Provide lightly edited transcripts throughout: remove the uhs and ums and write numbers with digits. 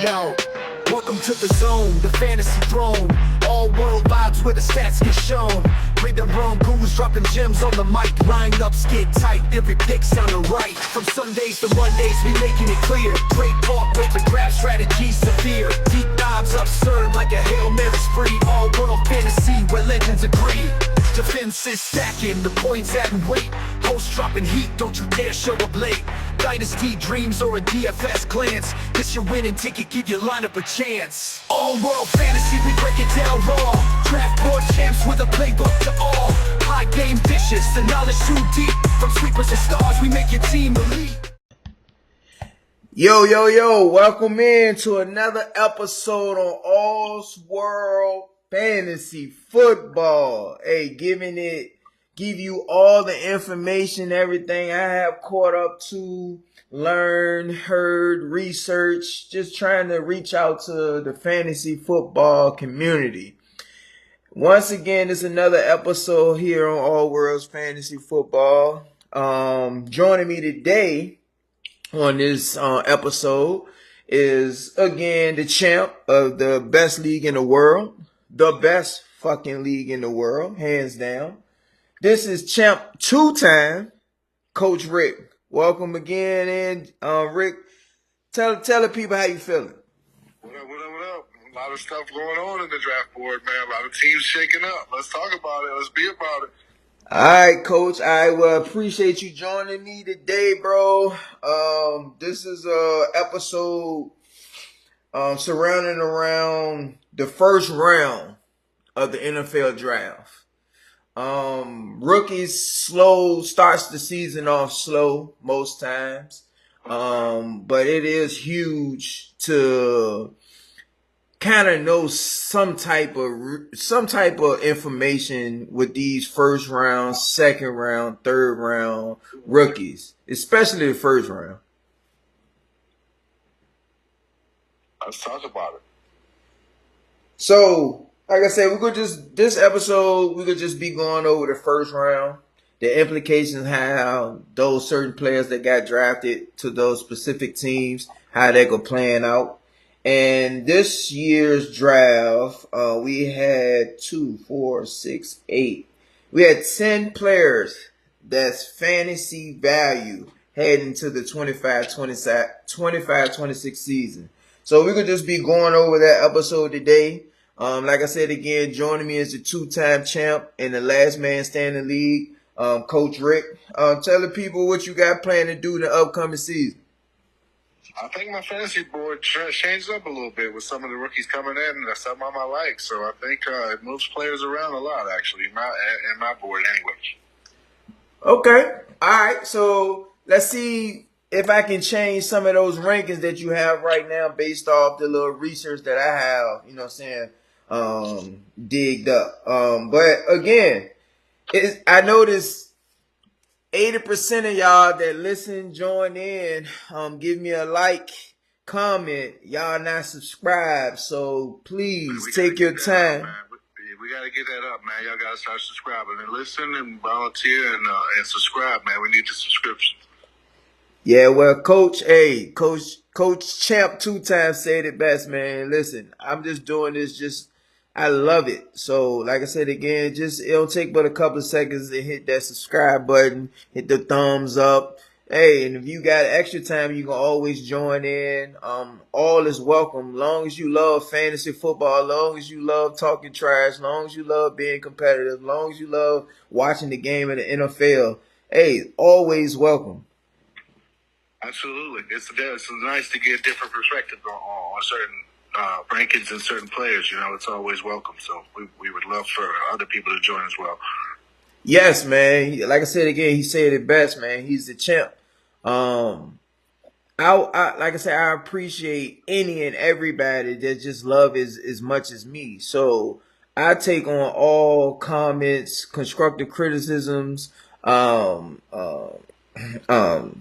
Yo, welcome to the zone, the fantasy throne. All world vibes where the stats get shown. Play the wrong gurus dropping gems on the mic. Lineups get tight, every pick sounding right. From Sundays to Mondays, we making it clear. Trade talk with the grab strategies severe. Deep dives absurd like a Hail Mary spree. All world fantasy where legends agree. Defenses stacking, the points adding weight. Hosts dropping heat, don't you dare show up late. Dynasty dreams or a DFS glance. This your winning ticket, give your lineup a chance. All world fantasy, we break it down raw. Draft board champs with a playbook to all. High game dishes, the knowledge too deep. From sweepers to stars, we make your team elite. Yo, welcome in to another episode on All's World Fantasy Football. Hey, give you all the information, everything I have caught up to, learned, heard, researched, just trying to reach out to the fantasy football community. Once again, it's another episode here on All World's Fantasy Football. Joining me today on this episode is, again, the champ of the best league in the world. The best fucking league in the world, hands down. This is champ two-time, Coach Rick. Welcome again, and Rick, tell the people how you feeling. What up? A lot of stuff going on in the draft board, man. A lot of teams shaking up. Let's talk about it. Let's be about it. All right, Coach. I appreciate you joining me today, bro. This is a episode surrounding around the first round of the NFL draft. Rookies starts the season off slow most times. But it is huge to kind of know some type of information with these first round, second round, third round rookies, especially the first round. Let's talk about it. So, like I said, this episode, we could just be going over the first round, the implications, how those certain players that got drafted to those specific teams, how they go playing out. And this year's draft, we had 8. We had 10 players that's fantasy value heading to the 25-26 season. So we could just be going over that episode today. Like I said again, joining me is the two-time champ in the last man standing league, Coach Rick. Tell the people what you got planned to do in the upcoming season. I think my fantasy board changed up a little bit with some of the rookies coming in. That's something I like. So I think it moves players around a lot, actually, in my board anyway. Okay. All right. So let's see if I can change some of those rankings that you have right now based off the little research that I have, digged up. But again, I noticed 80% of y'all that listen, join in, give me a like, comment. Y'all not subscribed, so please take your time. We got to get that up, man. Y'all got to start subscribing and listen and volunteer and subscribe, man. We need the subscriptions. Yeah, well, Coach Champ two-time said it best, man. Listen, I'm just doing this I love it. So, like I said again, it'll take but a couple of seconds to hit that subscribe button, hit the thumbs up. Hey, and if you got extra time, you can always join in. All is welcome. Long as you love fantasy football, long as you love talking trash, long as you love being competitive, long as you love watching the game in the NFL. Hey, always welcome. Absolutely. It's nice to get different perspectives on certain rankings and certain players. It's always welcome. So we would love for other people to join as well. Yes, man. Like I said again, he said it best, man. He's the champ. I appreciate any and everybody that just love as much as me. So I take on all comments, constructive criticisms,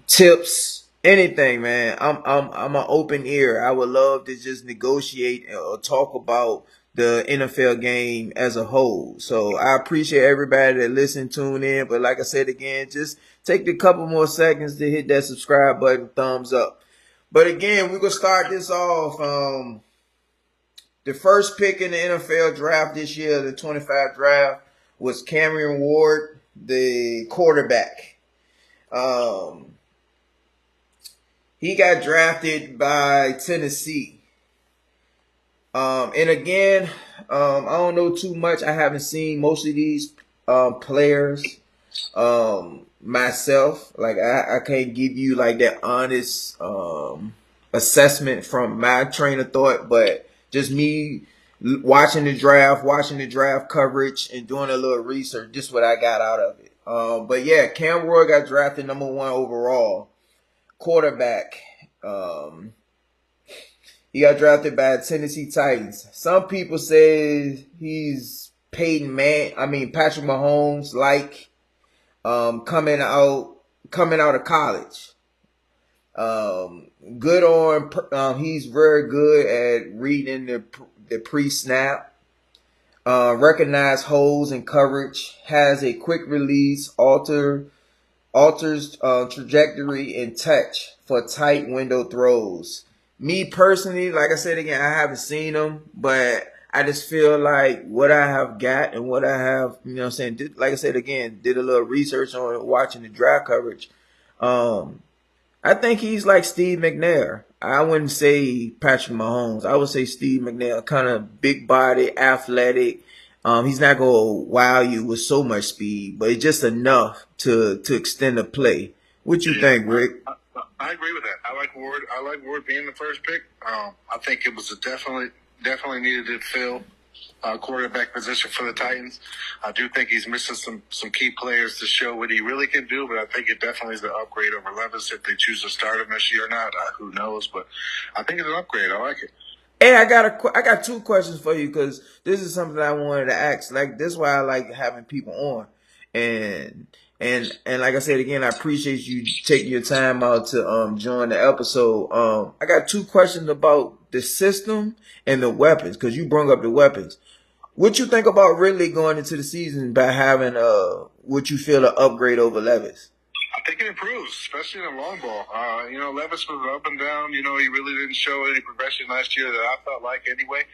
tips. Anything, man. I'm an open ear. I would love to just negotiate or talk about the NFL game as a whole. So I appreciate everybody that listen, tune in. But like I said again, just take a couple more seconds to hit that subscribe button, thumbs up. But again, we're gonna start this off. The first pick in the NFL draft this year, the 25 draft, was Cameron Ward, the quarterback. He got drafted by Tennessee. And again, I don't know too much. I haven't seen most of these players myself. Like I can't give you like that honest assessment from my train of thought, but just me watching the draft coverage, and doing a little research. Just what I got out of it. But yeah, Cam Roy got drafted number 1 overall, quarterback. He got drafted by Tennessee Titans. Some people say he's Patrick Mahomes like coming out of college. Good on. He's very good at reading the pre-snap. Recognize holes in coverage. Has a quick release. Alters trajectory and touch for tight window throws. Me personally, like I said again, I haven't seen him, but I just feel like what I have got and what I have, like I said again, did a little research on it, watching the draft coverage. I think he's like Steve McNair. I wouldn't say Patrick Mahomes. I would say Steve McNair, kind of big body, athletic. He's not going to wow you with so much speed, but it's just enough to extend the play. What you think, Rick? I agree with that. I like Ward being the first pick. I think it was definitely needed to fill quarterback position for the Titans. I do think he's missing some key players to show what he really can do, but I think it definitely is an upgrade over Levis. If they choose to start him this year or not, who knows? But I think it's an upgrade. I like it. Hey, I got 2 questions for you, because this is something I wanted to ask. Like, this is why I like having people on, and like I said again, I appreciate you taking your time out to join the episode. I got 2 questions about the system and the weapons, because you brought up the weapons. What you think about Ridley going into the season by having what you feel an upgrade over Levis? I think it improves, especially in the long ball. Levis was up and down. He really didn't show any progression last year that I felt like anyway.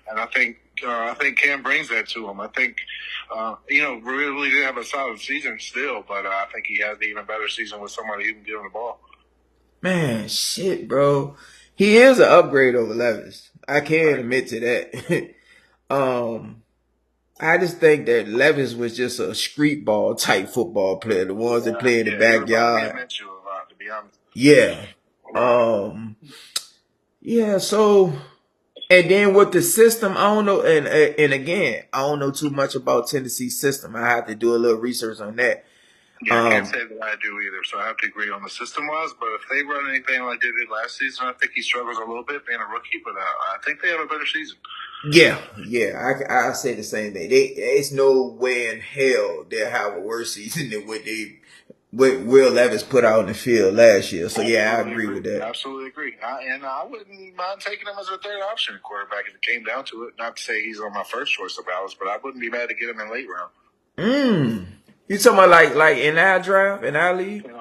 And I think Cam brings that to him. I think, really didn't have a solid season still, but I think he has an even better season with somebody who can get him the ball. Man, shit, bro. He is an upgrade over Levis. I can admit to that. I just think that Levis was just a street ball type football player, the ones that play in the backyard. To be honest. Yeah. Yeah, so, and then with the system, I don't know, and again, I don't know too much about Tennessee's system. I have to do a little research on that. Yeah, I can't say that I do either, so I have to agree on the system-wise. But if they run anything like they did last season, I think he struggles a little bit being a rookie, but I think they have a better season. Yeah, I say the same thing. There's no way in hell they'll have a worse season than what Will Levis put out in the field last year. So yeah, I agree with that. Absolutely agree. And I wouldn't mind taking him as a third option quarterback if it came down to it. Not to say he's on my first choice of balance, but I wouldn't be mad to get him in late round. You talking about like in our draft, in our league? In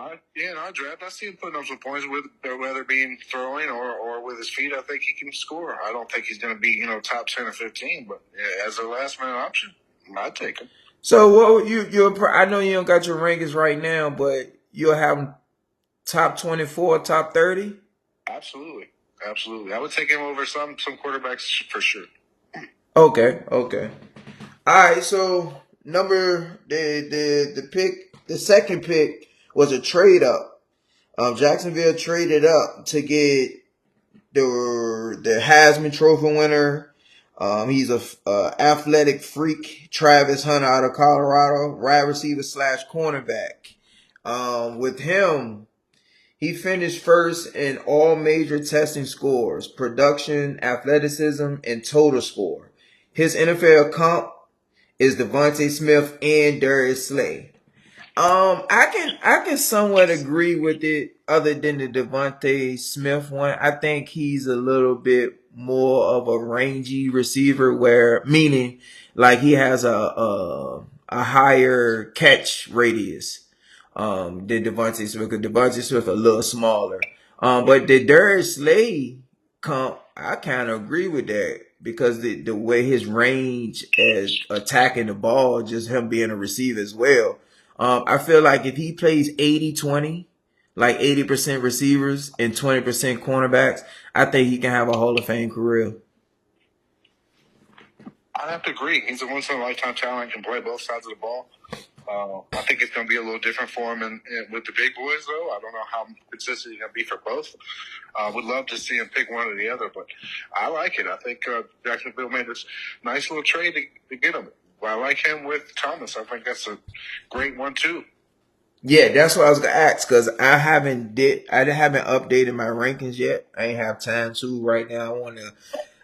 our draft, I see him putting up some points with whether being throwing or with his feet. I think he can score. I don't think he's going to be top 10 or 15, but as a last minute option, I'd take him. So what I know you don't got your rankings right now, but you'll have him top 24, top 30? Absolutely. I would take him over some quarterbacks for sure. Okay. All right, so the second pick was a trade up. Jacksonville traded up to get the Heisman Trophy winner. He's a athletic freak, Travis Hunter out of Colorado, wide receiver / cornerback. With him, he finished first in all major testing scores: production, athleticism, and total score. His NFL comp is Devontae Smith and Darius Slay. I can somewhat agree with it, other than the Devontae Smith one. I think he's a little bit more of a rangy receiver, meaning like he has a higher catch radius than Devontae Smith, because Devontae Smith a little smaller. But the Darius Slay comp, I kind of agree with that because the way his range as attacking the ball, just him being a receiver as well. I feel like if he plays 80-20, like 80% receivers and 20% cornerbacks, I think he can have a Hall of Fame career. I'd have to agree. He's a once-in-a-lifetime talent, can play both sides of the ball. I think it's going to be a little different for him with the big boys, though. I don't know how consistent he's going to be for both. Would love to see him pick one or the other, but I like it. I think Jacksonville made this nice little trade to get him. I like him with Thomas. I think that's a great one, too. Yeah, that's what I was gonna ask because I haven't updated my rankings yet. I ain't have time to right now.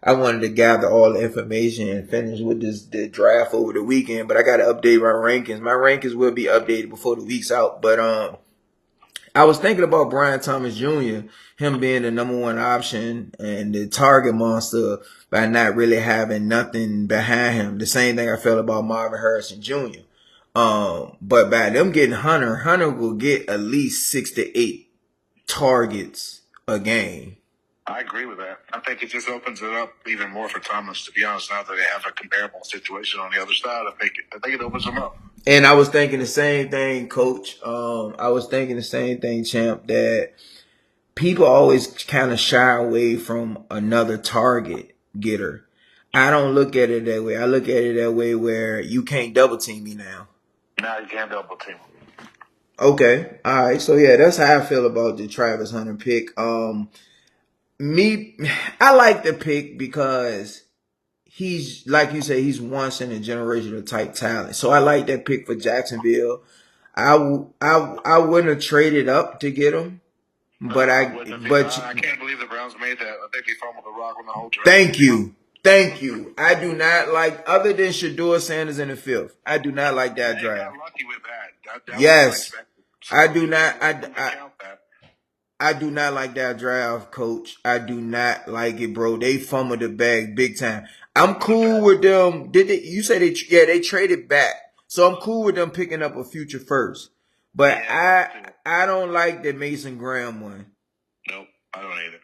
I wanted to gather all the information and finish with the draft over the weekend, but I got to update my rankings. My rankings will be updated before the week's out. But I was thinking about Brian Thomas Jr., him being the number one option and the target monster by not really having nothing behind him. The same thing I felt about Marvin Harrison Jr. But by them getting Hunter will get at least 6 to 8 targets a game. I agree with that. I think it just opens it up even more for Thomas, to be honest, now that they have a comparable situation on the other side. I think it opens them up. And I was thinking the same thing, Coach. I was thinking the same thing, Champ, that people always kind of shy away from another target getter. I don't look at it that way. I look at it that way where you can't double team me now. Now you can't double team. Okay. All right. So, yeah, that's how I feel about the Travis Hunter pick. I like the pick because he's, like you say, he's once in a generational type talent. So I like that pick for Jacksonville. I wouldn't have traded up to get him, but I can't believe the Browns made that. I think they fumbled the rock on the whole draft. Thank you. I do not like, other than Shedeur Sanders in the fifth, I do not like that draft. Got lucky with that Yes, so I do not. I do not like that draft, Coach. I do not like it, bro. They fumbled the bag big time. I'm cool with them. You say they traded back, so I'm cool with them picking up a future first. But I don't like the Mason Graham one. Nope, I don't either.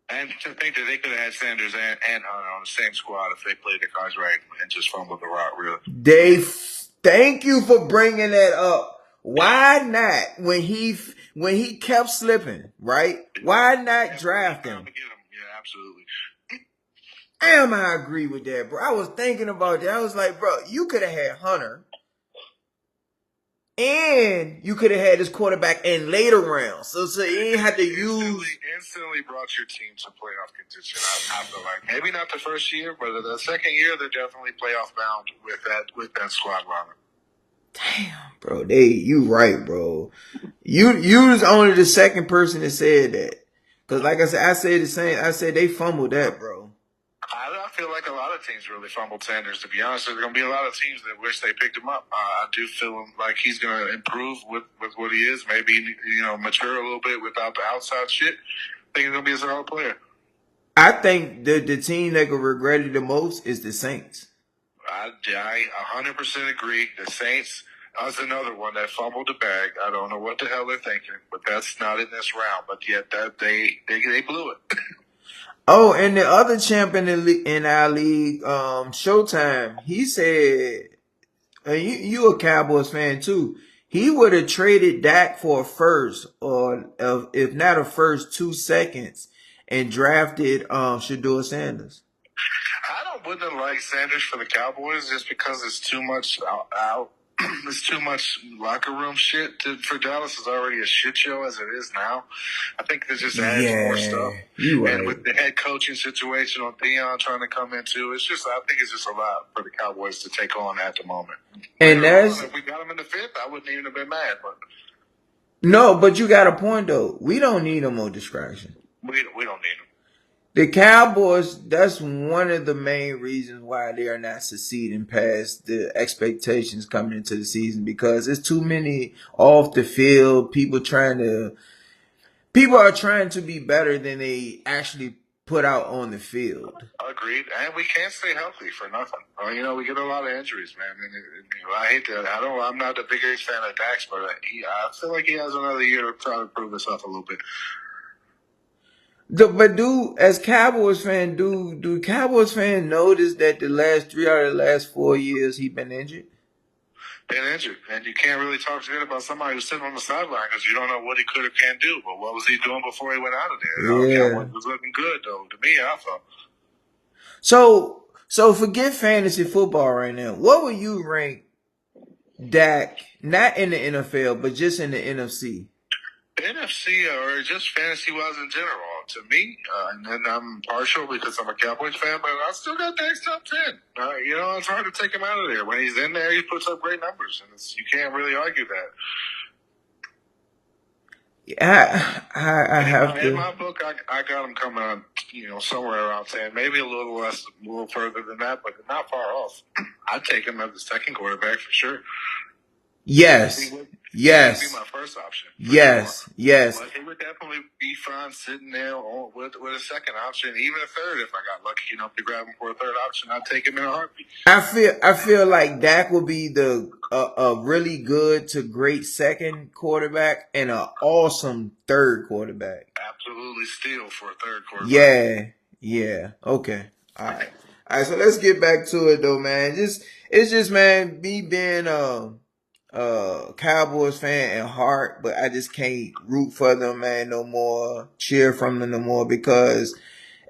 And to think that they could have had Sanders and Hunter on the same squad if they played the cards right and just fumbled the rock, really. Thank you for bringing that up. Why not when he kept slipping, right? Why not draft him? Yeah, absolutely. Damn, I agree with that, bro. I was thinking about that. I was like, bro, you could have had Hunter. And you could have had this quarterback in later rounds. So you didn't have to instantly brought your team to playoff contention. I feel like maybe not the first year, but the second year they're definitely playoff bound with that squad, Robert. Damn, bro. You right, bro. You was only the second person that said that. Cause like I said the same. I said they fumbled that, bro. I feel like a lot of teams really fumbled Sanders, to be honest. There's going to be a lot of teams that wish they picked him up. I do feel like he's going to improve with what he is. Maybe, mature a little bit without the outside shit. I think he's going to be a solid player. I think the team that could regret it the most is the Saints. I 100% agree. The Saints, that's another one that fumbled the bag. I don't know what the hell they're thinking, but that's not in this round. But yet that they blew it. Oh, and the other champ in our league, Showtime, he said, you a Cowboys fan too. He would have traded Dak for a first, or if not a first, 2 seconds, and drafted Shedeur Sanders. I wouldn't like Sanders for the Cowboys just because it's too much out. It's too much locker room shit for Dallas. Is already a shit show as it is now. I think this just adds more stuff. Right. And with the head coaching situation on Theon trying to come into, I think it's just a lot for the Cowboys to take on at the moment. And if we got him in the fifth, I wouldn't even have been mad. But no, but you got a point though. We don't need no more distraction. We don't need him. The Cowboys, that's one of the main reasons why they are not succeeding past the expectations coming into the season, because there's too many off the field. People are trying to be better than they actually put out on the field. Agreed. And we can't stay healthy for nothing. We get a lot of injuries, man. And I hate that. I'm not the biggest fan of Dax, but I feel like he has another year to try to prove himself a little bit. But do as Cowboys fan, do Cowboys fan notice that the last 3 out of the last 4 years he been injured? Been injured, and you can't really talk shit about somebody who's sitting on the sideline because you don't know what he could or can't do. But what was he doing before he went out of there? Yeah. Cowboys was looking good though. To me, I thought. So forget fantasy football right now. What would you rank Dak, not in the NFL, but just in the NFC? NFC or just fantasy wise in general. To me, and then I'm partial because I'm a Cowboys fan, but I still got Dak's top 10. It's hard to take him out of there. When he's in there, he puts up great numbers, and you can't really argue that. I have In to. my book, I got him coming on, somewhere around 10, maybe a little less, a little further than that, but not far off. I'd take him as the second quarterback for sure. Yes. He would Yes. be my first option. Yes. Sure. Yes. But he would definitely be fine sitting there with a second option, even a third if I got lucky enough to grab him for a third option. I'd take him in a heartbeat. I feel like Dak will be a really good to great second quarterback and an awesome third quarterback. Absolutely steal for a third quarterback. Yeah. Okay. All right. So let's get back to it though, man. It's just man, me being Cowboys fan at heart, but I just can't root for them, man, no more, cheer from them no more because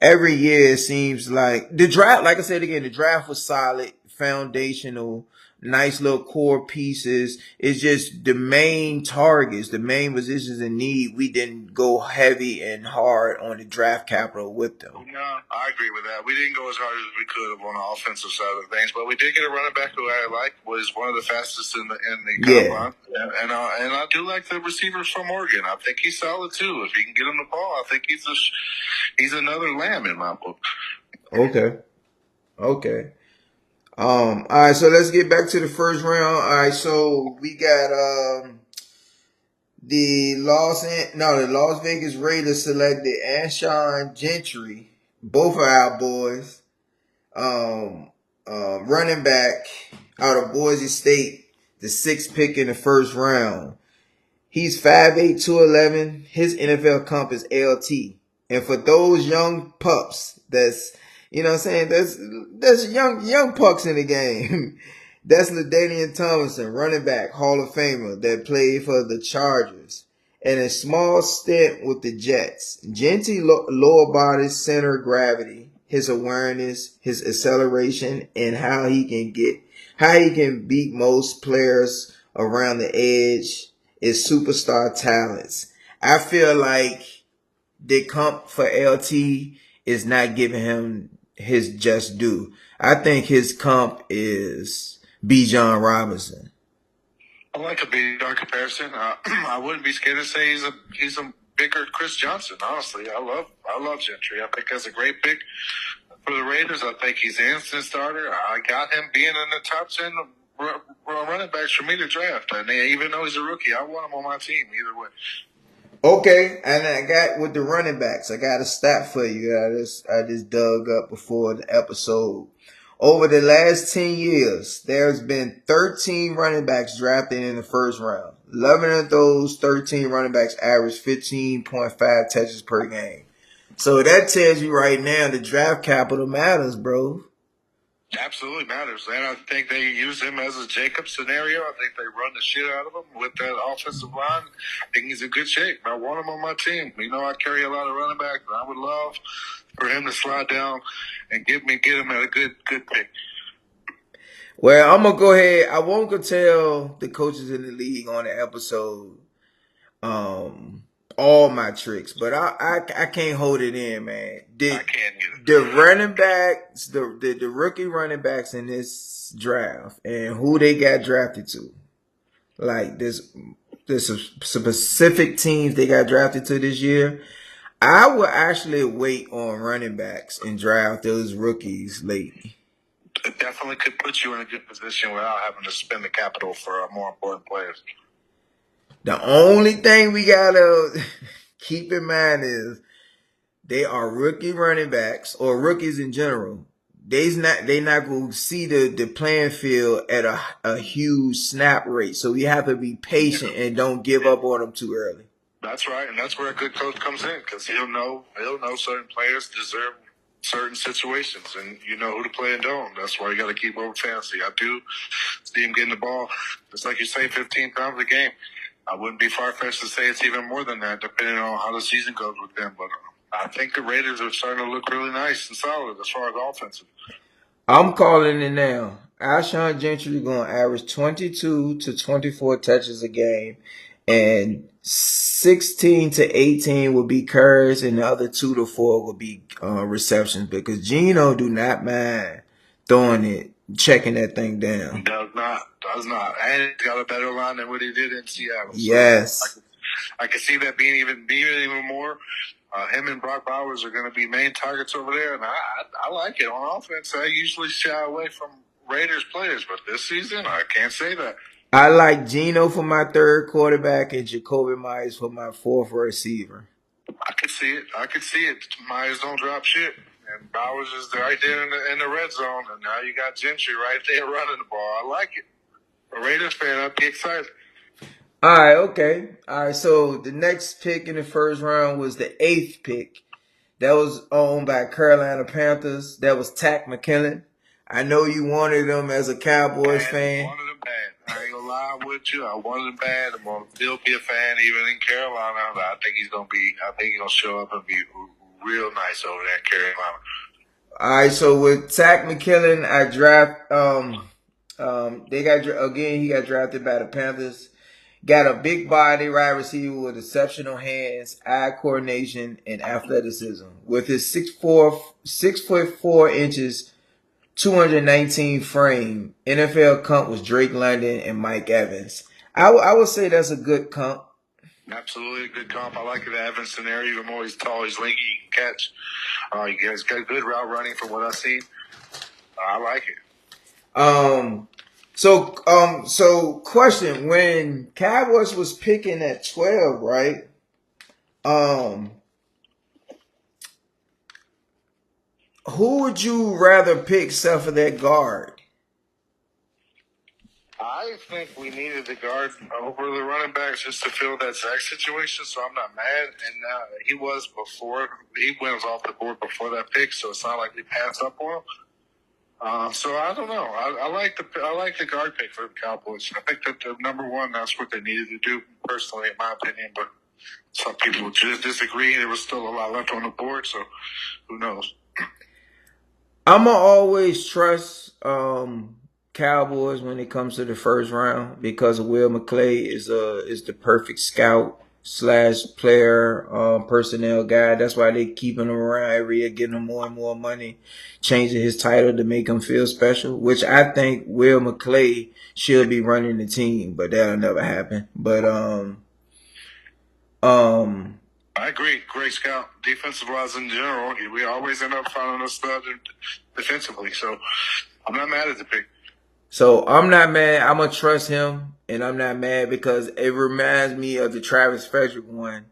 every year it seems like the draft, like I said again, the draft was solid, foundational, nice little core pieces. It's just the main targets, the main positions in need. We didn't go heavy and hard on the draft capital with them. No, I agree with that. We didn't go as hard as we could have on the offensive side of things, but we did get a running back who I like, was one of the fastest in the combine. And I do like the receivers from Oregon. I think he's solid too. If he can get him the ball, I think he's another lamb in my book. Okay. All right, so let's get back to the first round. All right, so we got the Las Vegas Raiders selected Anshawn Gentry, both of our boys, running back out of Boise State, the 6th pick in the first round. He's 5'8", 211. His NFL comp is LT. And for those young pups, that's young pucks in the game. That's LaDainian Tomlinson, running back, Hall of Famer, that played for the Chargers. And a small stint with the Jets. Genty lower body center of gravity, his awareness, his acceleration, and how he can beat most players around the edge is superstar talents. I feel like the comp for LT is not giving him his just due. I think his comp is Bijan Robinson. I like a Bijan comparison. I wouldn't be scared to say he's a bigger Chris Johnson. Honestly, I love Gentry. I think that's a great pick for the Raiders. I think he's an instant starter. I got him being in the top 10 running backs for me to draft. And even though he's a rookie, I want him on my team either way. Okay, and I got with the running backs, I got a stat for you. I just dug up before the episode. Over the last 10 years, there's been 13 running backs drafted in the first round. 11 of those 13 running backs average 15.5 touches per game. So that tells you right now the draft capital matters, bro. Absolutely matters. And I think they use him as a Jacob scenario. I think they run the shit out of him with that offensive line. I think he's in good shape. I want him on my team. I carry a lot of running backs, but I would love for him to slide down and get him at a good pick. Well, I'm going to go ahead. I won't go tell the coaches in the league on the episode all my tricks, but I can't hold it in, man. I can't either. The running backs, the rookie running backs in this draft and who they got drafted to. Like there's specific teams they got drafted to this year. I will actually wait on running backs and draft those rookies late. It definitely could put you in a good position without having to spend the capital for more important players. The only thing we gotta keep in mind is they are rookie running backs or rookies in general. They not going to see the playing field at a huge snap rate. So we have to be patient and don't give up on them too early. That's right, and that's where a good coach comes in because he'll know certain players deserve certain situations, and you know who to play and don't. That's why you got to keep over fantasy. I do see him getting the ball, just like you say, 15 times a game. I wouldn't be far fetched to say it's even more than that, depending on how the season goes with them. But I think the Raiders are starting to look really nice and solid as far as offensive. I'm calling it now. Alshon Gentry going to average 22 to 24 touches a game, and 16 to 18 will be carries, and the other 2 to 4 will be receptions because Geno do not mind throwing it, checking that thing down. Does not. And he's got a better line than what he did in Seattle. Yes. So I can see that being even more. Him and Brock Bowers are going to be main targets over there, and I like it on offense. I usually shy away from Raiders players, but this season I can't say that. I like Geno for my third quarterback and Jacoby Myers for my fourth receiver. I could see it. Myers don't drop shit, and Bowers is right there in the red zone, and now you got Gentry right there running the ball. I like it. A Raiders fan, I'd be excited. All right, okay. All right, so the next pick in the first round was the 8th pick. That was owned by Carolina Panthers. That was Tack McKinnon. I know you wanted him as a Cowboys fan. I wanted him bad. I ain't gonna lie with you. I wanted him bad. I'm gonna still be a fan even in Carolina. I think he's gonna show up and be real nice over there in Carolina. All right, so with Tack McKinnon, I draft. He got drafted by the Panthers. Got a big body wide receiver with exceptional hands, eye coordination, and athleticism. With his 6'4" 219 frame, NFL comp was Drake London and Mike Evans. I would say that's a good comp. Absolutely a good comp. I like the Evans scenario. Even more, he's tall, he's lanky, he can catch. He's got good route running from what I've seen. I like it. So question, when Cowboys was picking at 12, right? Who would you rather pick except for that guard? I think we needed the guard over the running backs just to fill that Zach situation, so I'm not mad. And he went off the board before that pick, so it's not like we passed up on him. So I don't know. I like the guard pick for the Cowboys. I think that the number one, that's what they needed to do, personally, in my opinion. But some people just disagree. There was still a lot left on the board, so who knows? I'm gonna always trust Cowboys when it comes to the first round because Will McClay is the perfect scout / player personnel guy. That's why they keeping him around every year, getting him more and more money, changing his title to make him feel special. Which I think Will McClay should be running the team, but that'll never happen. But I agree. Great scout. Defensive wise in general, we always end up finding a stud defensively. So I'm not mad at the pick. So I'm not mad. I'm going to trust him, and I'm not mad because it reminds me of the Travis Frederick one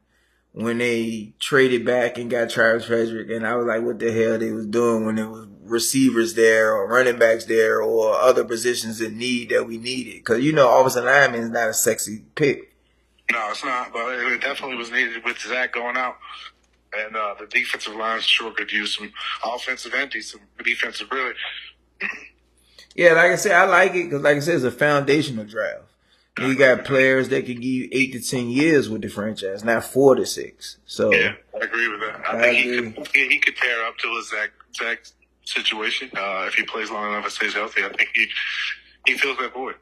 when they traded back and got Travis Frederick, and I was like, what the hell they was doing when there was receivers there or running backs there or other positions in need that we needed. Because, offensive lineman is not a sexy pick. No, it's not, but it definitely was needed with Zach going out. And the defensive line sure could use some offensive and some defensive, really. Yeah, like I said, I like it because, like I said, it's a foundational draft. You got players that can give you 8 to 10 years with the franchise, not 4 to 6. So yeah, I agree with that. I think he could pair up to a Zach situation if he plays long enough and stays healthy. I think he fills that void.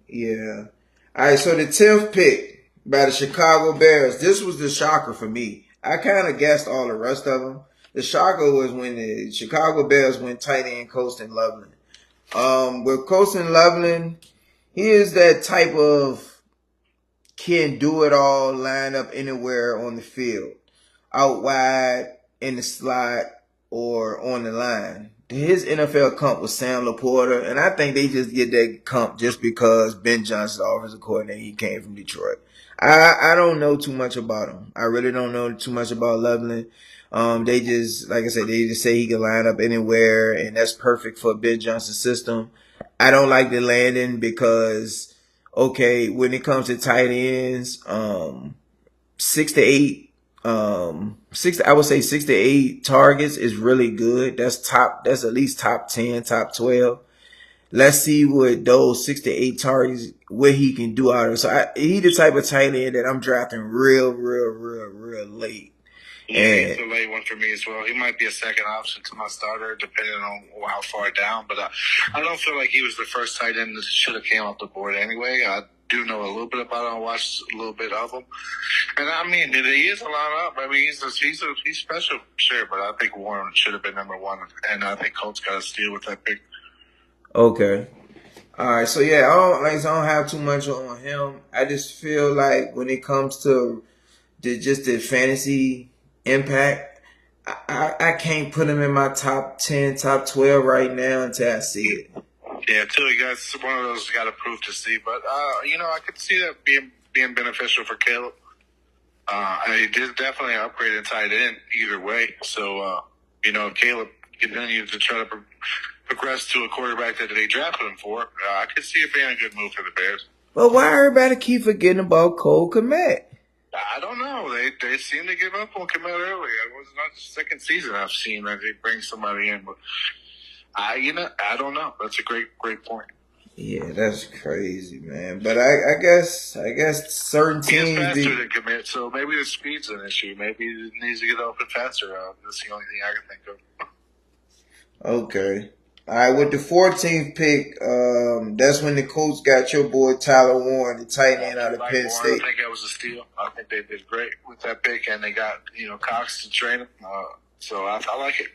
Yeah. All right, so the 10th pick by the Chicago Bears. This was the shocker for me. I kind of guessed all the rest of them. The shocker was when the Chicago Bears went tight end Colston Loveland. With Colston Loveland, he is that type of can do it all, line up anywhere on the field, out wide, in the slot, or on the line. His NFL comp was Sam Laporta, and I think they just get that comp just because Ben Johnson's offensive coordinator, he came from Detroit. I don't know too much about him. I really don't know too much about Loveland. They just, like I said, they just say he can line up anywhere, and that's perfect for Ben Johnson's system. I don't like the landing because, okay, when it comes to tight ends, I would say 6 to 8 targets is really good. That's at least top 10, top 12. Let's see what those 6 to 8 targets, what he can do out of it. So he the type of tight end that I'm drafting real late. Yeah, he's a late one for me as well. He might be a second option to my starter, depending on how far down. But I don't feel like he was the first tight end that should have came off the board anyway. I do know a little bit about him. I watched a little bit of him, and I mean, he is a lineup. I mean, he's special, sure. But I think Warren should have been number one, and I think Colts got a steal with that pick. Okay. All right. So yeah, I don't have too much on him. I just feel like when it comes to the fantasy impact, I can't put him in my top 10, top 12 right now until I see it. Yeah, until he got one of those got to prove to see. But I could see that being beneficial for Caleb. He did definitely upgrade in tight end either way. So Caleb continues to try to progress to a quarterback that they drafted him for. I could see it being a good move for the Bears. But why everybody keep forgetting about Cole Kmet? I don't know. They seem to give up on Kmet early. It was not the second season I've seen that they bring somebody in. But I don't know. That's a great point. Yeah, that's crazy, man. But I guess certain teams. He's faster than Kmet, so maybe the speed's an issue. Maybe he needs to get open faster. That's the only thing I can think of. Okay. All right, with the 14th pick, that's when the Colts got your boy Tyler Warren, the tight end out of Penn State. I think that was a steal. I think they did great with that pick, and they got Cox to train him. So I like it.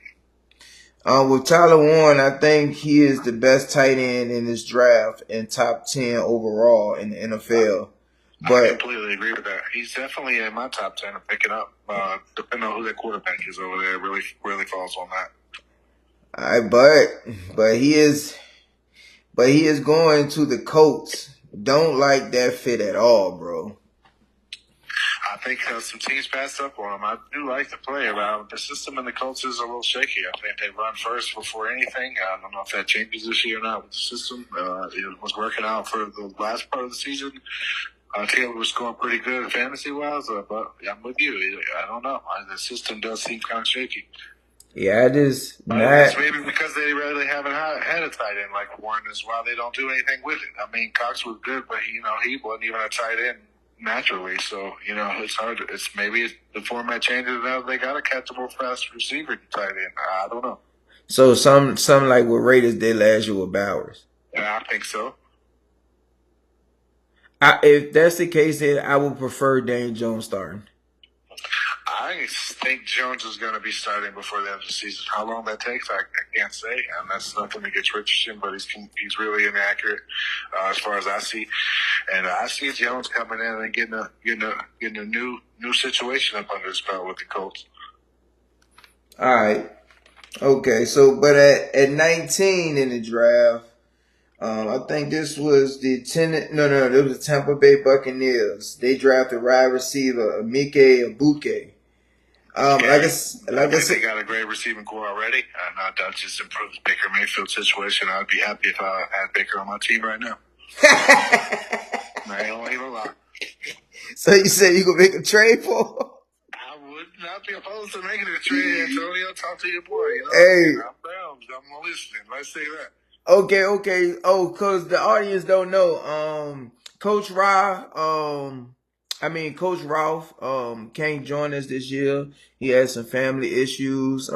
With Tyler Warren, I think he is the best tight end in this draft and top 10 overall in the NFL. I completely agree with that. He's definitely in my top 10 to pick it up. Depending on who that quarterback is over there, really falls on that. All right, but he is going to the Colts. Don't like that fit at all, bro. I think some teams passed up on him. I do like the player. The system in the Colts is a little shaky. I think they run first before anything. I don't know if that changes this year or not with the system. It was working out for the last part of the season. Taylor was scoring pretty good fantasy-wise, but I'm with you. I don't know. The system does seem kind of shaky. Yeah, it is. It's maybe because they really haven't had a tight end like Warren is why they don't do anything with it. I mean, Cox was good, but he wasn't even a tight end naturally. So, it's hard. Maybe the format changes now. They got a catchable fast receiver tight end. I don't know. So some like what Raiders did last year with Bowers. Yeah, I think so. If that's the case, then I would prefer Daniel Jones starting. I think Jones is going to be starting before the end of the season. How long that takes, I can't say. And that's nothing against Richardson, but he's really inaccurate as far as I see. And I see Jones coming in and getting a new situation up under his belt with the Colts. All right. Okay. So, but at 19 in the draft, I think this was it was the Tampa Bay Buccaneers. They drafted wide receiver Emike Egbuka. Like I said, they got a great receiving core already, and that just improves Baker Mayfield's situation. I'd be happy if I had Baker on my team right now. I don't even lie. So you said you gonna make a trade for? I would not be opposed to making a trade, Antonio. Talk to your boy. Hey, I'm listening. Let's say that. Okay. Oh, cause the audience don't know. Coach Ralph can't join us this year. He has some family issues.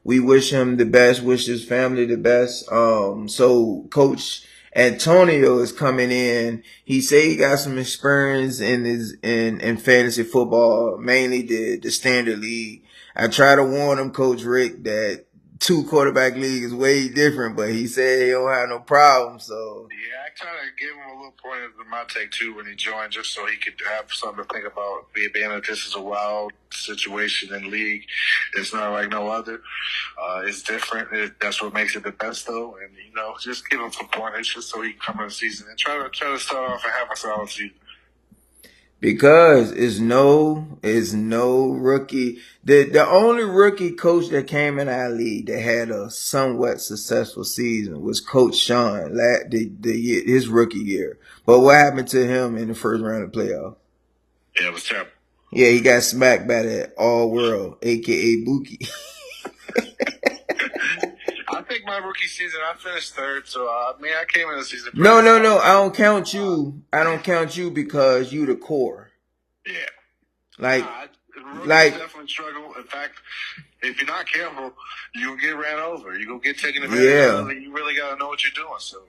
We wish him the best, wish his family the best. So Coach Antonio is coming in. He say he got some experience in fantasy football, mainly the standard league. I try to warn him, Coach Rick, that 2 quarterback league is way different, but he said he don't have no problem. So yeah, I try to give him a little point of my take too when he joined, just so he could have something to think about. Being that this is a wild situation in league, it's not like no other. It's different. That's what makes it the best, though. And just give him some pointers just so he can come in the season and try to start off and have a solid season. Because it's no rookie. The only rookie coach that came in our league that had a somewhat successful season was Coach Sean his rookie year. But what happened to him in the first round of the playoff? Yeah, it was terrible. Yeah, he got smacked by that All World, aka Buki. I think my rookie season, I finished third, so I mean, I came in the season No, pretty no, no. solid. I don't count you. I don't count you because you the core. Yeah. Like, Rookies like, definitely struggle. In fact, if you're not careful, you'll get ran over. You'll get taken advantage yeah. of, and you really got to know what you're doing. So,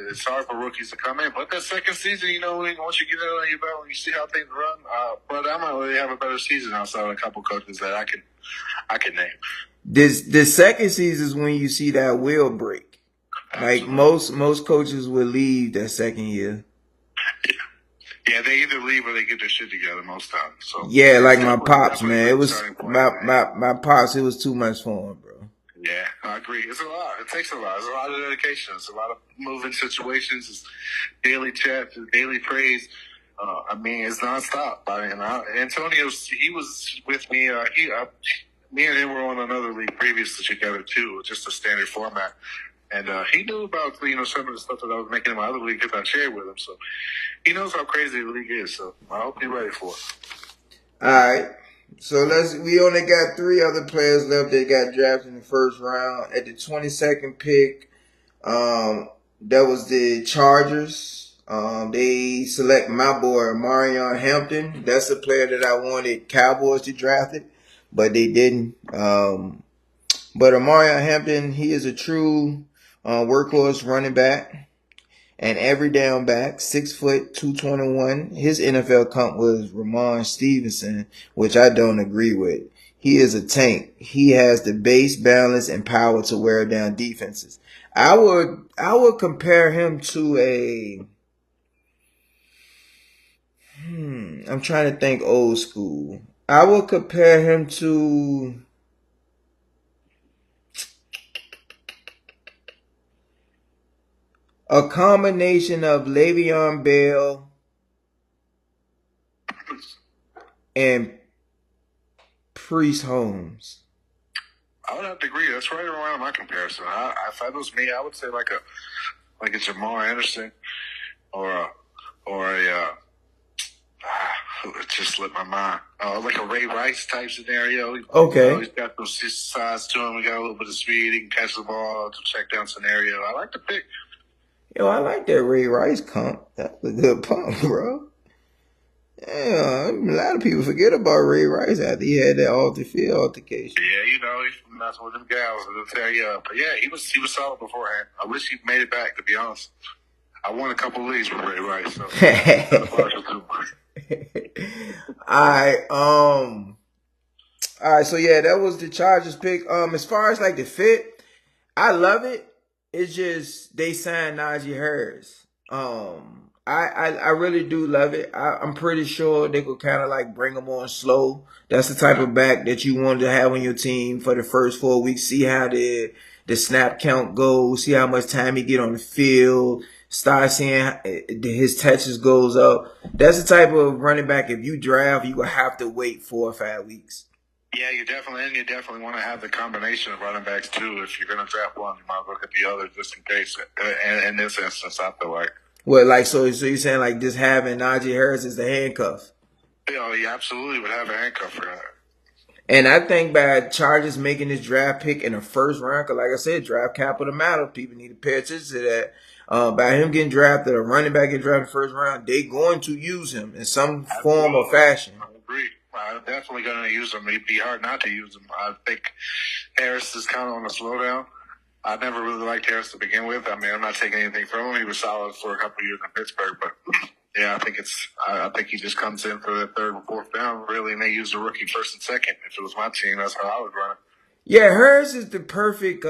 it's hard for rookies to come in. But that second season, once you get it on your belt and you see how things run, but I might really have a better season outside of a couple coaches that I can name. This second season is when you see that wheel break. Like Absolutely. most coaches will leave that second year. Yeah, they either leave or they get their shit together most times. So Yeah, like that my was pops, definitely man. a It good was starting point. my pops. It was too much for him, bro. Yeah, I agree. It's a lot. It takes a lot. It's a lot of dedication. It's a lot of moving situations. It's daily chats, it's daily praise. I mean, it's nonstop. Antonio, he was with me. Me and him were on another league previous to together too, just a standard format. And he knew about some of the stuff that I was making in my other league because I shared with him. So he knows how crazy the league is. So I hope he's ready for it. All right. So we only got 3 other players left that got drafted in the first round. At the 22nd pick, that was the Chargers. They select my boy Marion Hampton. That's the player that I wanted Cowboys to draft it, but they didn't. But Marion Hampton, he is a true workhorse running back. And every down back, 6', 221. His NFL comp was Ramon Stevenson, which I don't agree with. He is a tank. He has the base, balance, and power to wear down defenses. I would compare him to I'm trying to think old school. I would compare him to a combination of Le'Veon Bell and Priest Holmes. I would have to agree. That's right around my comparison. If that was me, I would say like a Jamal Anderson or a it just slipped my mind. Like a Ray Rice type scenario. Okay. He's got some size to him. He got a little bit of speed. He can catch the ball. It's a check down scenario. I like the pick. Yo, I like that Ray Rice comp. That was a good pump, bro. Yeah, a lot of people forget about Ray Rice after he had that off the field altercation. Yeah, he's messing with them gals. They'll tear you up. But yeah, he was solid beforehand. I wish he made it back. To be honest, I won a couple leagues with Ray Rice. So All right, so yeah, that was the Chargers pick. As far as like the fit, I love it. It's just they signed Najee Harris. I really do love it. I'm pretty sure they could kind of like bring him on slow. That's the type of back that you wanted to have on your team for the first 4 weeks. See how the snap count goes. See how much time he get on the field. Start seeing his touches goes up. That's the type of running back. If you draft, you will have to wait 4 or 5 weeks. Yeah, you definitely want to have the combination of running backs too. If you're going to draft one, you might look at the other just in case. And in this instance, I feel like. Well, like so you're saying like just having Najee Harris as the handcuff. You absolutely would have a handcuff for that. And I think by Chargers making this draft pick in the first round, because like I said, draft capital matter. People need to pay attention to that. By him getting drafted, a running back getting drafted in the first round, they going to use him in some form or fashion. I agree. I'm definitely going to use him. It'd be hard not to use him. I think Harris is kind of on the slowdown. I never really liked Harris to begin with. I mean, I'm not taking anything from him. He was solid for a couple of years in Pittsburgh, but yeah, I think he just comes in for the third and fourth down, really, and they use the rookie first and second. If it was my team, that's how I would run it. Yeah, Harris is the perfect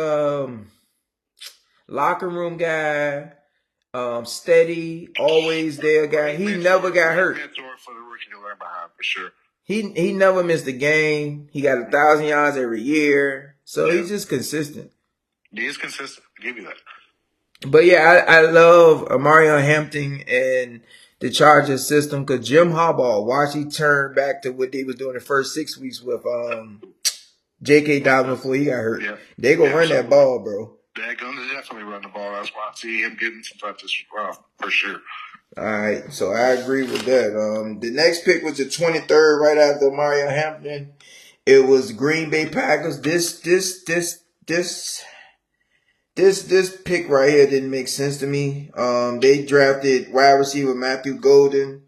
locker room guy, steady, always there guy. He never got hurt. Mentor for the rookie to learn behind, for sure. He never missed a game. He got 1,000 yards every year, so he's just consistent. He is consistent. I'll give you that. But yeah, I love Marion Hampton and the Chargers system because Jim Harbaugh, watch he turn back to what they was doing the first 6 weeks with J.K. Dobbins before he got hurt. Yeah. They gonna run that ball, bro. They're gonna definitely run the ball. That's why I see him getting some touches for sure. All right, so I agree with that. The next pick was the 23rd, right after Mario Hampton. It was Green Bay Packers. This pick right here didn't make sense to me. They drafted wide receiver Matthew Golden.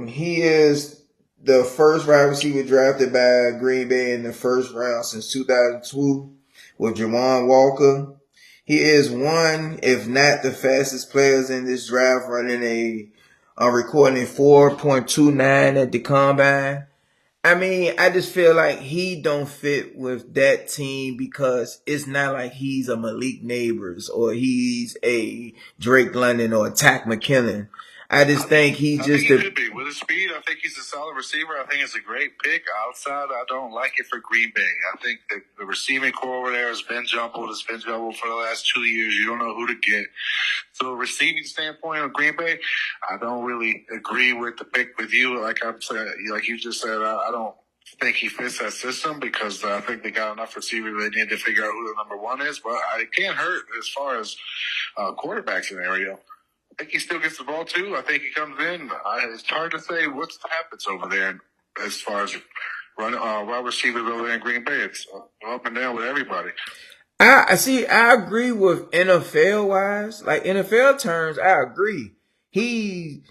He is the first wide receiver drafted by Green Bay in the first round since 2002 with Jawan Walker. He is one, if not the fastest players in this draft, running a recording 4.29 at the combine. I mean, I just feel like he don't fit with that team because it's not like he's a Malik Neighbors or he's a Drake London or a Tack McKinnon. I just think he's I just think he a could be. With his speed, I think he's a solid receiver. I think it's a great pick. Outside, I don't like it for Green Bay. I think the receiving core over there has been jumbled. It's been jumbled for the last 2 years. You don't know who to get. So, receiving standpoint of Green Bay, I don't really agree with the pick with you. Like I'm saying, like you just said, I don't think he fits that system because I think they got enough receivers. They need to figure out who the number one is. But it can't hurt as far as quarterback scenario. I think he still gets the ball too. I think he comes in. It's hard to say what happens over there as far as wide receivers over there in Green Bay. It's up and down with everybody. I see. I agree with NFL wise, like NFL terms. I agree. He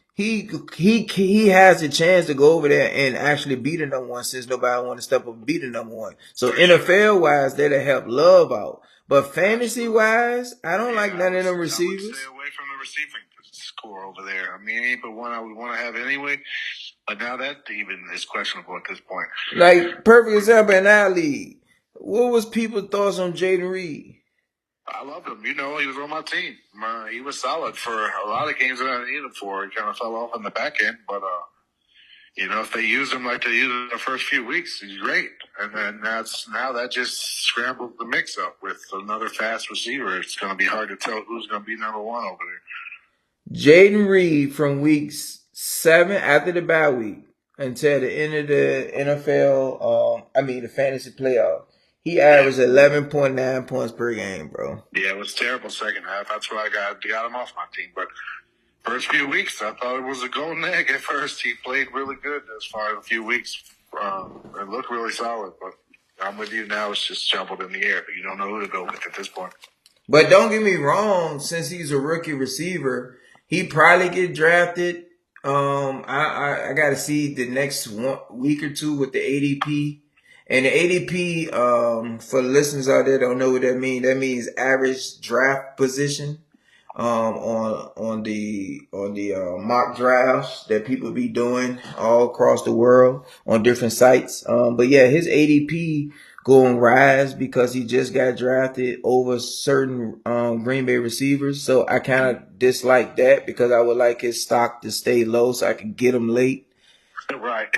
has a chance to go over there and actually beat the number one since nobody want to step up and beat the number one. So NFL wise, that'll help Love out. But fantasy wise, I don't like none of them I would receivers. stay away from the receiving score over there. I mean, ain't but one I would want to have anyway. But now that even is questionable at this point. Like perfect example in our league. What was people's thoughts on Jaden Reed? I loved him. You know, he was on my team. He was solid for a lot of games that I needed him for. He kind of fell off in the back end, but you know, if they use him like they used him the first few weeks, he's great. And then now that just scrambled the mix up with another fast receiver. It's going to be hard to tell who's going to be number one over there. Jaden Reed from weeks 7 after the bye week until the end of the NFL, the fantasy playoff. He averaged 11.9 points per game, bro. Yeah, it was terrible second half. That's why I got him off my team. But first few weeks, I thought it was a golden egg at first. He played really good as far as a few weeks. It looked really solid. But I'm with you now. It's just jumbled in the air. You don't know who to go with at this point. But don't get me wrong. Since he's a rookie receiver, he probably get drafted. I got to see the next week or two with the ADP. And the ADP, for the listeners out there don't know what that means. That means average draft position. On the mock drafts that people be doing all across the world on different sites. But yeah, his ADP going rise because he just got drafted over certain Green Bay receivers. So I kind of dislike that because I would like his stock to stay low so I can get him late. Right.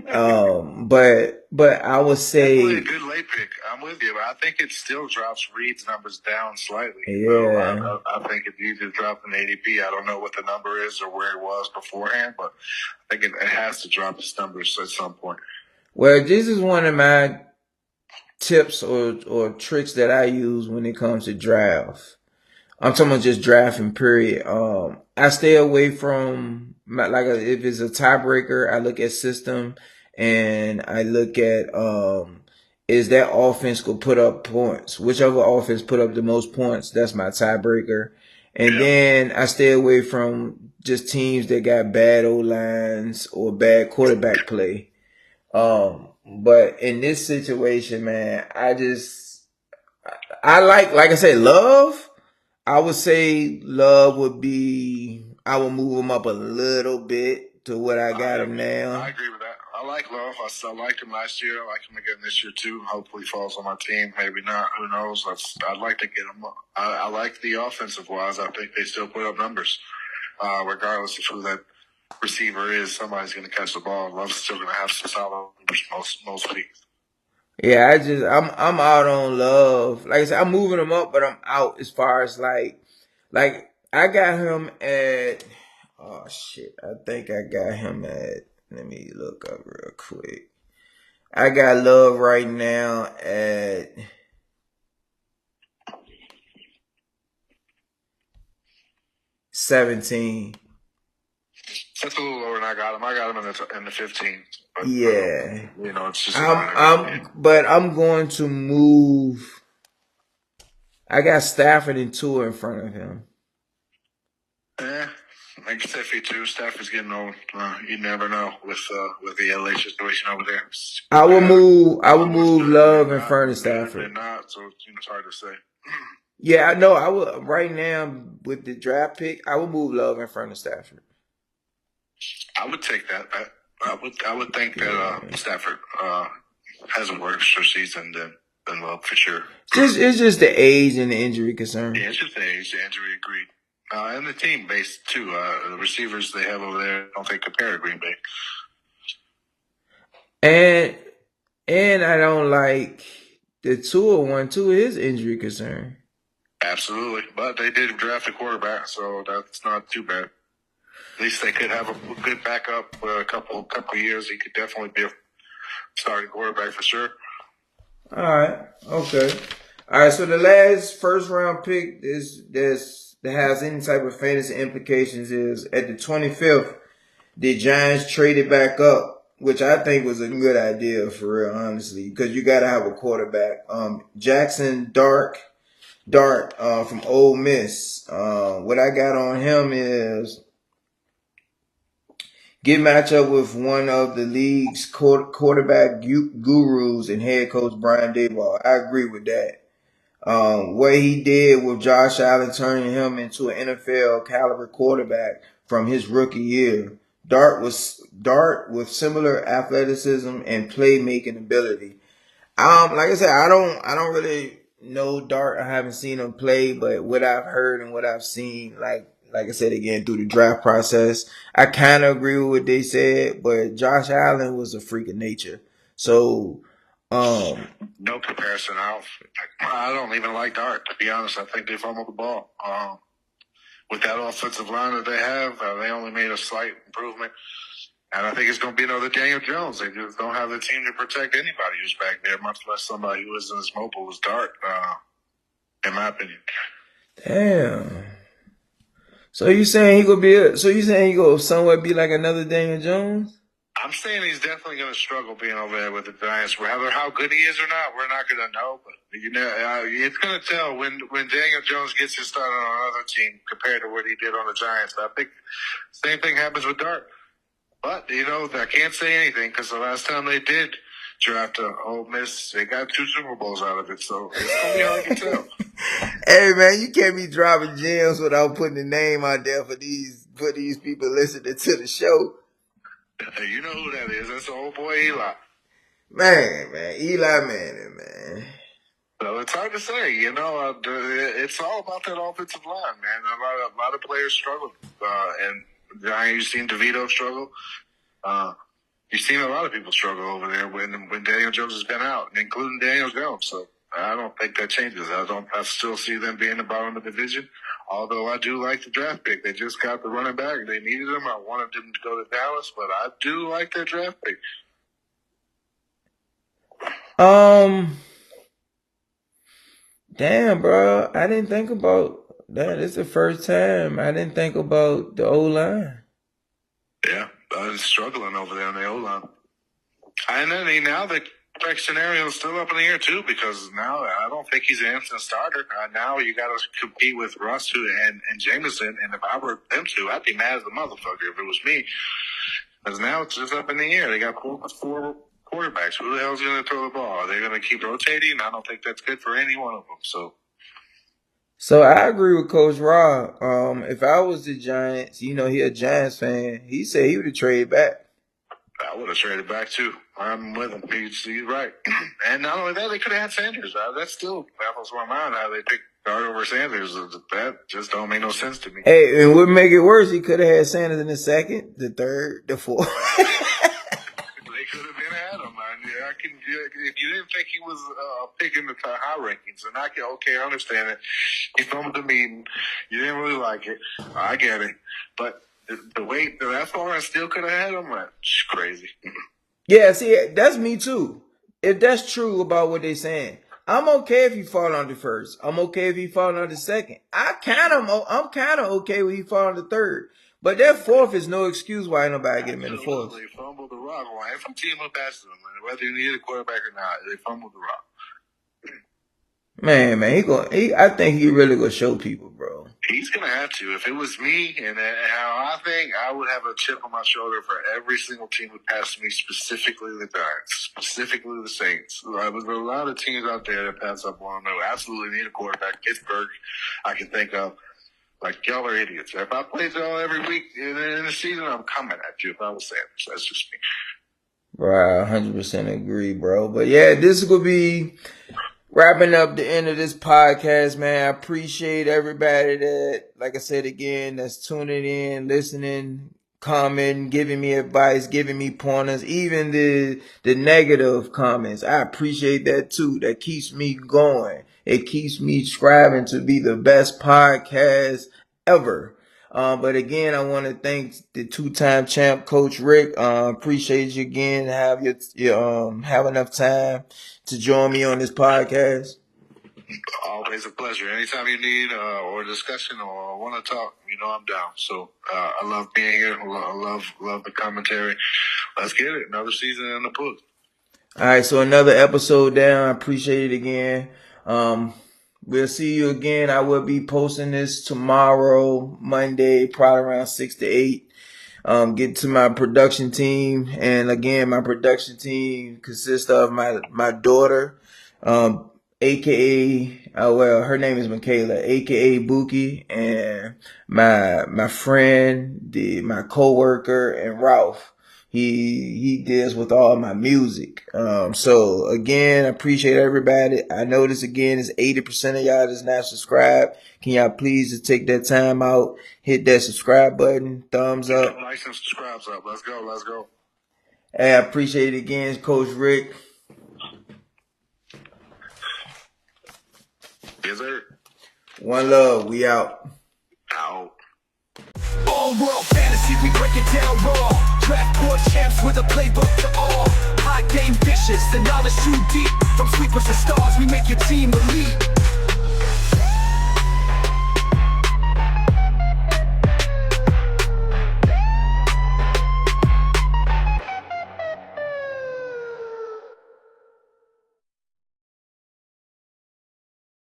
But I would say definitely a good late pick. I'm with you, but I think it still drops Reed's numbers down slightly. Yeah. I think if you just drop an ADP, I don't know what the number is or where it was beforehand, but I think it has to drop its numbers at some point. Well, this is one of my tips or tricks that I use when it comes to draft. I'm talking about just drafting, period. I stay away from if it's a tiebreaker, I look at system and I look at is that offense gonna put up points? Whichever offense put up the most points, that's my tiebreaker. And then I stay away from just teams that got bad O lines or bad quarterback play. But in this situation, man, I like I said, Love. I would say Love would be. I would move him up a little bit to what I got him now. I agree with that. I like Love. I still liked him last year. I like him again this year too. Hopefully, he falls on my team. Maybe not. Who knows? I'd like to get him. I like the offensive wise. I think they still put up numbers, regardless of who that receiver is. Somebody's going to catch the ball. Love's still going to have some solid numbers most weeks. Yeah, I'm out on Love. Like I said, I'm moving him up, but I'm out as far as like I got him at. Oh shit! I think I got him at. Let me look up real quick. I got Love right now at 17. That's a little lower than I got him. I got him in the 15. But, Yeah. you know, it's just minor. But I'm going to move. I got Stafford and Tua in front of him. Like Steffi too. Stafford's getting old. You never know with the LA situation over there. I will move Love in front of Stafford. They're not, so it's hard to say. Yeah, I know. I would right now with the draft pick. I would move Love in front of Stafford. I would take that. I would think that Stafford has a worse season than Love for sure. It's just the age and the injury concern. Yeah, it's just the age, the injury, agreed. And the team base too. The receivers they have over there, I don't think compare to Green Bay. And I don't like the Tua one too. His injury concern. Absolutely, but they did draft a quarterback, so that's not too bad. At least they could have a good backup for a couple of years. He could definitely be a starting quarterback for sure. All right. Okay. All right. So the last first round pick that has any type of fantasy implications is at the 25th. The Giants traded back up, which I think was a good idea for real, honestly, because you got to have a quarterback. Jackson Dart from Ole Miss. What I got on him is get match up with one of the league's quarterback gurus and head coach Brian Daboll. I agree with that. What he did with Josh Allen, turning him into an NFL caliber quarterback from his rookie year. Dart with similar athleticism and playmaking ability. Like I said, I don't really know Dart. I haven't seen him play, but what I've heard and what I've seen, like I said again through the draft process, I kind of agree with what they said. But Josh Allen was a freak of nature, so no comparison. I don't even like Dart, to be honest. I think they fumbled the ball. With that offensive line that they have, they only made a slight improvement. And I think it's going to be another Daniel Jones. They just don't have the team to protect anybody who's back there, much less somebody who isn't as mobile as Dart, in my opinion. Damn. So you saying he gonna somewhat be like another Daniel Jones? I'm saying he's definitely going to struggle being over there with the Giants. Whether how good he is or not, we're not going to know. But it's going to tell when Daniel Jones gets his start on another team compared to what he did on the Giants. I think same thing happens with Dart. But I can't say anything because the last time they did draft a Ole Miss, they got 2 Super Bowls out of it. So it's going to be hard to tell. Hey man, you can't be dropping gems without putting the name out there for these people listening to the show. You know who that is. That's the old boy Eli. Man, Eli Manning, man. So it's hard to say, it's all about that offensive line, man. A lot of players struggle, and you've seen DeVito struggle. You've seen a lot of people struggle over there when Daniel Jones has been out, including Daniel Jones. So I don't think that changes. I still see them being the bottom of the division. Although I do like the draft pick. They just got the running back. They needed him. I wanted them to go to Dallas, but I do like their draft pick. Damn, bro. I didn't think about that. It's the first time I didn't think about the O-line. Yeah, I was struggling over there on the O-line. And then now the quarterback scenario is still up in the air too, because now I don't think he's an instant starter. Now you got to compete with Russ and Jameson, and if I were them two, I'd be mad as a motherfucker if it was me. Because now it's just up in the air. They got four quarterbacks. Who the hell's going to throw the ball? Are they going to keep rotating? I don't think that's good for any one of them. So I agree with Coach Rob. If I was the Giants, he a Giants fan, he said he would have traded back. I would have traded back too. I'm with him. He's right. And not only that, they could have had Sanders. That still baffles my mind how they picked Dart over Sanders. That just don't make no sense to me. Hey, and what make it worse, he could have had Sanders in the second, the third, the fourth. They could have been at him. If you didn't think he was picking the high rankings, and I understand it. He filmed the meeting. You didn't really like it. I get it. But the wait that far, I still could have had him. That's crazy. Yeah, see, that's me too. If that's true about what they're saying, I'm okay if he fall on the first. I'm okay if he fall on the second. I'm kind of okay if he fall on the third. But that fourth is no excuse why nobody get him in the fourth. Absolutely. Fumble the rock. Well, every team will pass them. Whether you need a quarterback or not, they fumble the rock. Man, I think he really gonna show people, bro. He's gonna have to. If it was me and how I think, I would have a chip on my shoulder for every single team that passed me, specifically the Giants, specifically the Saints. There's a lot of teams out there that pass up on them. Absolutely need a quarterback. Pittsburgh, I can think of. Like, y'all are idiots. If I played y'all every week in the season, I'm coming at you if I was Sanders. That's just me. Bro, I 100% agree, bro. But yeah, this is gonna be wrapping up the end of this podcast, man. I appreciate everybody that, like I said again, that's tuning in, listening, commenting, giving me advice, giving me pointers, even the negative comments. I appreciate that too. That keeps me going. It keeps me striving to be the best podcast ever. But again, I want to thank the two-time champ, Coach Rick. Appreciate you again. Have enough time to join me on this podcast. Always a pleasure. Anytime you need or discussion or want to talk, I'm down. So I love being here. I love the commentary. Let's get it. Another season in the book. All right, so another episode down. I appreciate it again. We'll see you again. I will be posting this tomorrow, Monday, probably around 6 to 8. Get to my production team. And again, my production team consists of my daughter, AKA, her name is Michaela, AKA Buki, and my friend, my coworker, and Ralph. He deals with all my music. So again, I appreciate everybody. I know this again is 80% of y'all that's not subscribed. Can y'all please just take that time out, hit that subscribe button, thumbs up. Like and subscribes up. Let's go. Hey, I appreciate it again, Coach Rick. Yes, sir. One love. We out. Out. All world fantasy, we break it down raw. Draft board champs with a playbook for all. Hot game vicious, the knowledge too deep. From sweepers to stars, we make your team elite.